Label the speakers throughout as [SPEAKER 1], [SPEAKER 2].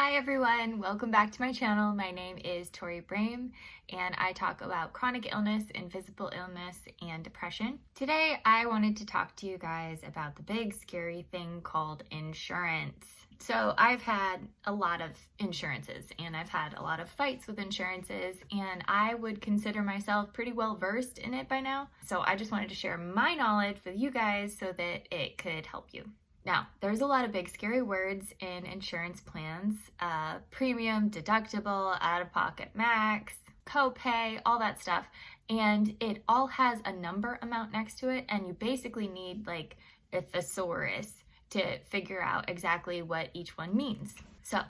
[SPEAKER 1] Hi everyone, welcome back to my channel. My name is Tori Brame and I talk about chronic illness, invisible illness, and depression. Today I wanted to talk to you guys about the big scary thing called insurance. So I've had a lot of insurances and I've had a lot of fights with insurances, and I would consider myself pretty well versed in it by now. So I just wanted to share my knowledge with you guys so that it could help you. Now, there's a lot of big scary words in insurance plans: premium, deductible, out-of-pocket max, copay, all that stuff. And it all has a number amount next to it, and you basically need like a thesaurus to figure out exactly what each one means. So,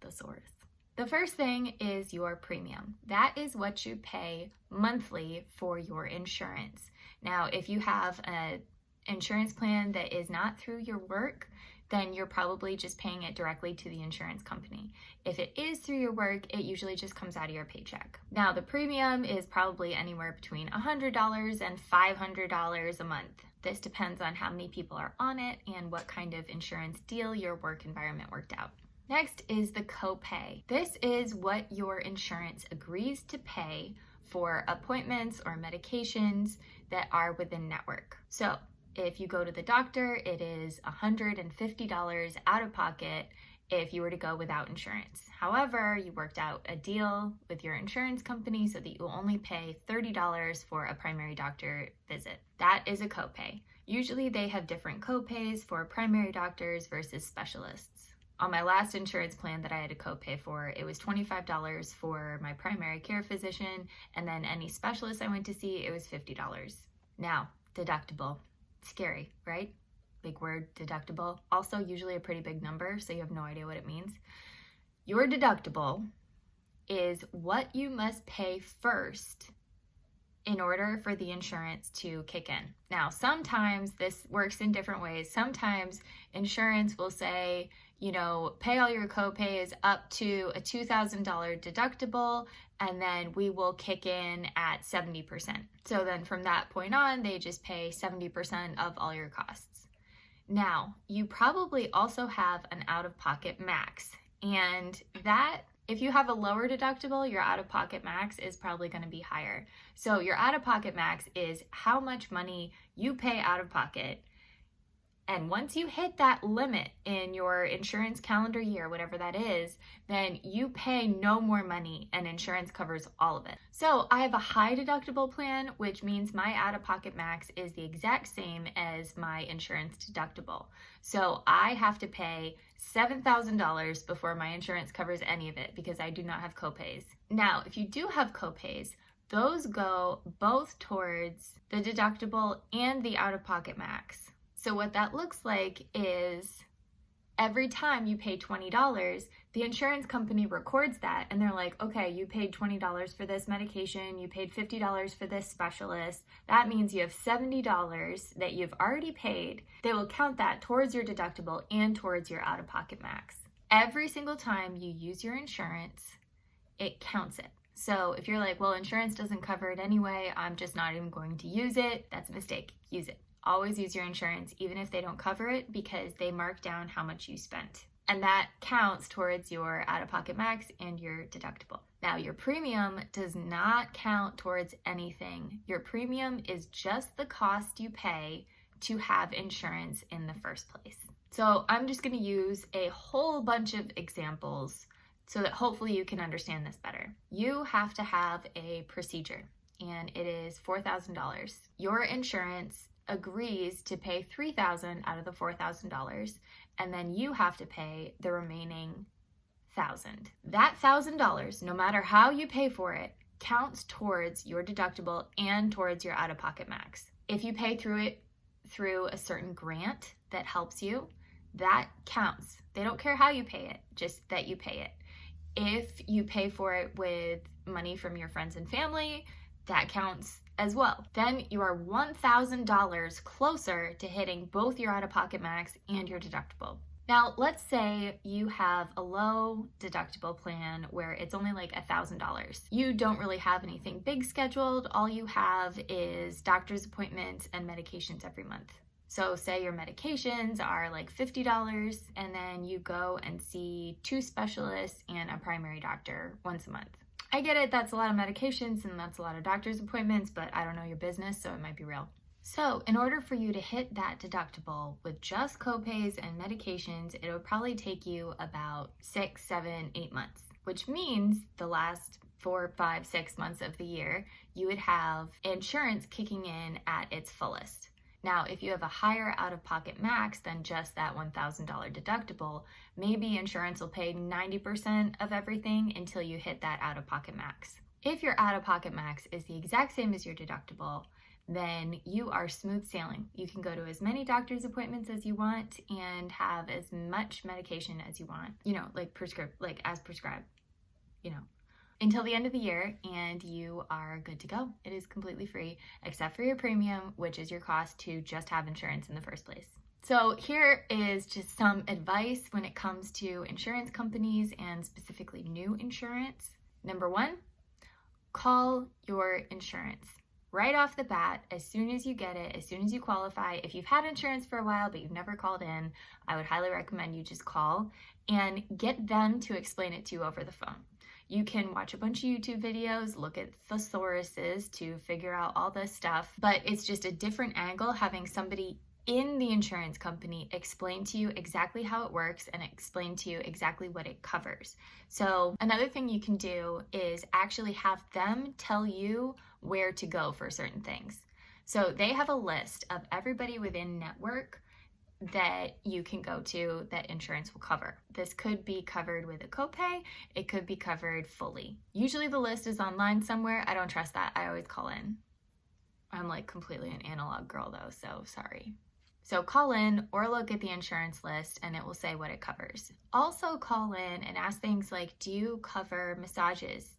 [SPEAKER 1] thesaurus. The first thing is your premium. That is what you pay monthly for your insurance. Now, if you have an insurance plan that is not through your work, then you're probably just paying it directly to the insurance company. If it is through your work, it usually just comes out of your paycheck. Now, the premium is probably anywhere between $100 and $500 a month. This depends on how many people are on it and what kind of insurance deal your work environment worked out. Next is the copay. This is what your insurance agrees to pay for appointments or medications that are within network. So if you go to the doctor, it is $150 out of pocket if you were to go without insurance. However, you worked out a deal with your insurance company so that you only pay $30 for a primary doctor visit. That is a copay. Usually they have different copays for primary doctors versus specialists. On my last insurance plan that I had a copay for, it was $25 for my primary care physician, and then any specialist I went to see, it was $50. Now, deductible. Scary, right? Big word, deductible. Also usually a pretty big number, so you have no idea what it means. Your deductible is what you must pay first in order for the insurance to kick in. Now, sometimes this works in different ways. Sometimes insurance will say, pay all your copays up to a $2,000 deductible, and then we will kick in at 70%. So then from that point on, they just pay 70% of all your costs. Now, you probably also have an out-of-pocket max, and that, if you have a lower deductible, your out-of-pocket max is probably going to be higher. So your out-of-pocket max is how much money you pay out of pocket. And once you hit that limit in your insurance calendar year, whatever that is, then you pay no more money and insurance covers all of it. So I have a high deductible plan, which means my out-of-pocket max is the exact same as my insurance deductible. So I have to pay $7,000 before my insurance covers any of it because I do not have copays. Now, if you do have copays, those go both towards the deductible and the out-of-pocket max. So what that looks like is every time you pay $20, the insurance company records that and they're like, okay, you paid $20 for this medication, you paid $50 for this specialist. That means you have $70 that you've already paid. They will count that towards your deductible and towards your out-of-pocket max. Every single time you use your insurance, it counts it. So if you're like, well, insurance doesn't cover it anyway, I'm just not even going to use it, that's a mistake. Use it. Always use your insurance, even if they don't cover it, because they mark down how much you spent. And that counts towards your out-of-pocket max and your deductible. Now, your premium does not count towards anything. Your premium is just the cost you pay to have insurance in the first place. So I'm just going to use a whole bunch of examples so that hopefully you can understand this better. You have to have a procedure, and it is $4,000. Your insurance agrees to pay $3,000 out of the $4,000, and then you have to pay the remaining $1,000. That $1,000, no matter how you pay for it, counts towards your deductible and towards your out-of-pocket max. If you pay through a certain grant that helps you, that counts. They don't care how you pay it, just that you pay it. If you pay for it with money from your friends and family, that counts as well. Then you are $1,000 closer to hitting both your out-of-pocket max and your deductible. Now, let's say you have a low deductible plan where it's only like $1,000. You don't really have anything big scheduled. All you have is doctor's appointments and medications every month. So say your medications are like $50 and then you go and see 2 specialists and a primary doctor once a month. I get it, that's a lot of medications and that's a lot of doctor's appointments, but I don't know your business, so it might be real. So in order for you to hit that deductible with just copays and medications, it would probably take you about 6, 7, 8 months, which means the last 4, 5, 6 months of the year, you would have insurance kicking in at its fullest. Now, if you have a higher out-of-pocket max than just that $1,000 deductible, maybe insurance will pay 90% of everything until you hit that out-of-pocket max. If your out-of-pocket max is the exact same as your deductible, then you are smooth sailing. You can go to as many doctor's appointments as you want and have as much medication as you want, as prescribed, until the end of the year, and you are good to go. It is completely free, except for your premium, which is your cost to just have insurance in the first place. So here is just some advice when it comes to insurance companies and specifically new insurance. Number 1, call your insurance. Right off the bat, as soon as you get it, as soon as you qualify, if you've had insurance for a while but you've never called in, I would highly recommend you just call and get them to explain it to you over the phone. You can watch a bunch of YouTube videos, look at thesauruses to figure out all this stuff, but it's just a different angle having somebody in the insurance company explain to you exactly how it works and explain to you exactly what it covers. So another thing you can do is actually have them tell you where to go for certain things. So they have a list of everybody within network that you can go to that insurance will cover. This could be covered with a copay. It could be covered fully. Usually the list is online somewhere. I don't trust that. I always call in. I'm like completely an analog girl though, so sorry. So call in or look at the insurance list and it will say what it covers. Also call in and ask things like, do you cover massages?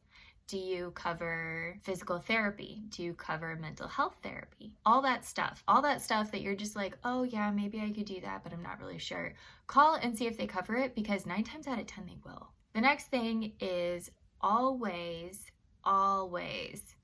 [SPEAKER 1] Do you cover physical therapy? Do you cover mental health therapy? All that stuff that you're just like, oh yeah, maybe I could do that, but I'm not really sure. Call and see if they cover it, because 9 times out of 10 they will. The next thing is always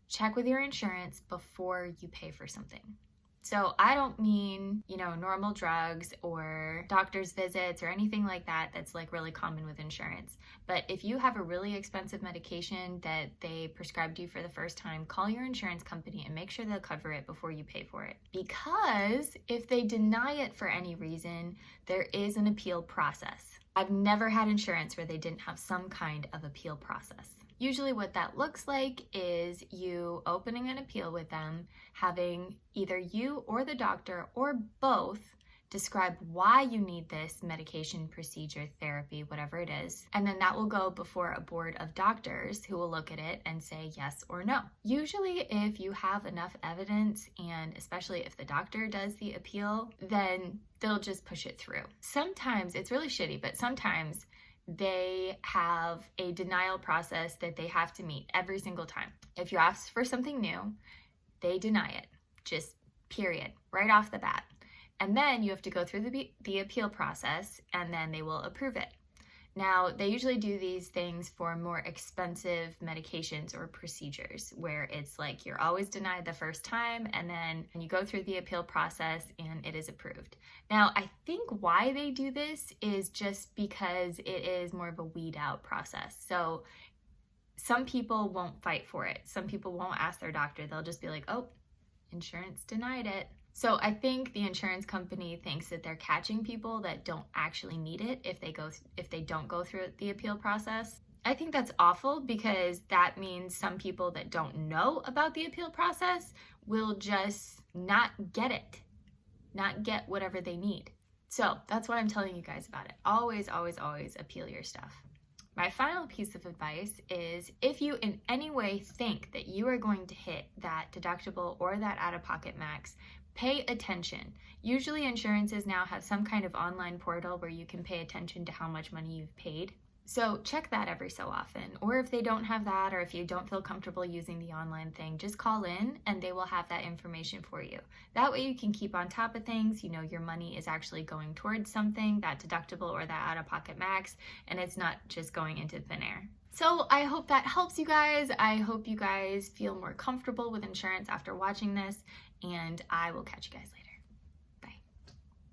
[SPEAKER 1] check with your insurance before you pay for something. So I don't mean, normal drugs or doctor's visits or anything like that that's like really common with insurance. But if you have a really expensive medication that they prescribed you for the first time, call your insurance company and make sure they'll cover it before you pay for it. Because if they deny it for any reason, there is an appeal process. I've never had insurance where they didn't have some kind of appeal process. Usually what that looks like is you opening an appeal with them, having either you or the doctor or both describe why you need this medication, procedure, therapy, whatever it is, and then that will go before a board of doctors who will look at it and say yes or no. Usually if you have enough evidence, and especially if the doctor does the appeal, then they'll just push it through. Sometimes it's really shitty, but sometimes they have a denial process that they have to meet every single time. If you ask for something new, they deny it, just period, right off the bat. And then you have to go through the appeal process, and then they will approve it. Now, they usually do these things for more expensive medications or procedures where it's like you're always denied the first time, and then you go through the appeal process and it is approved. Now, I think why they do this is just because it is more of a weed out process. So some people won't fight for it. Some people won't ask their doctor. They'll just be like, oh, insurance denied it. So I think the insurance company thinks that they're catching people that don't actually need it if they don't go through the appeal process. I think that's awful, because that means some people that don't know about the appeal process will just not get it, not get whatever they need. So that's why I'm telling you guys about it. Always, always, always appeal your stuff. My final piece of advice is, if you in any way think that you are going to hit that deductible or that out-of-pocket max, pay attention. Usually insurances now have some kind of online portal where you can pay attention to how much money you've paid. So check that every so often. Or if they don't have that, or if you don't feel comfortable using the online thing, just call in and they will have that information for you. That way you can keep on top of things. You know your money is actually going towards something, that deductible or that out-of-pocket max, and it's not just going into thin air. So I hope that helps you guys. I hope you guys feel more comfortable with insurance after watching this, and I will catch you guys later.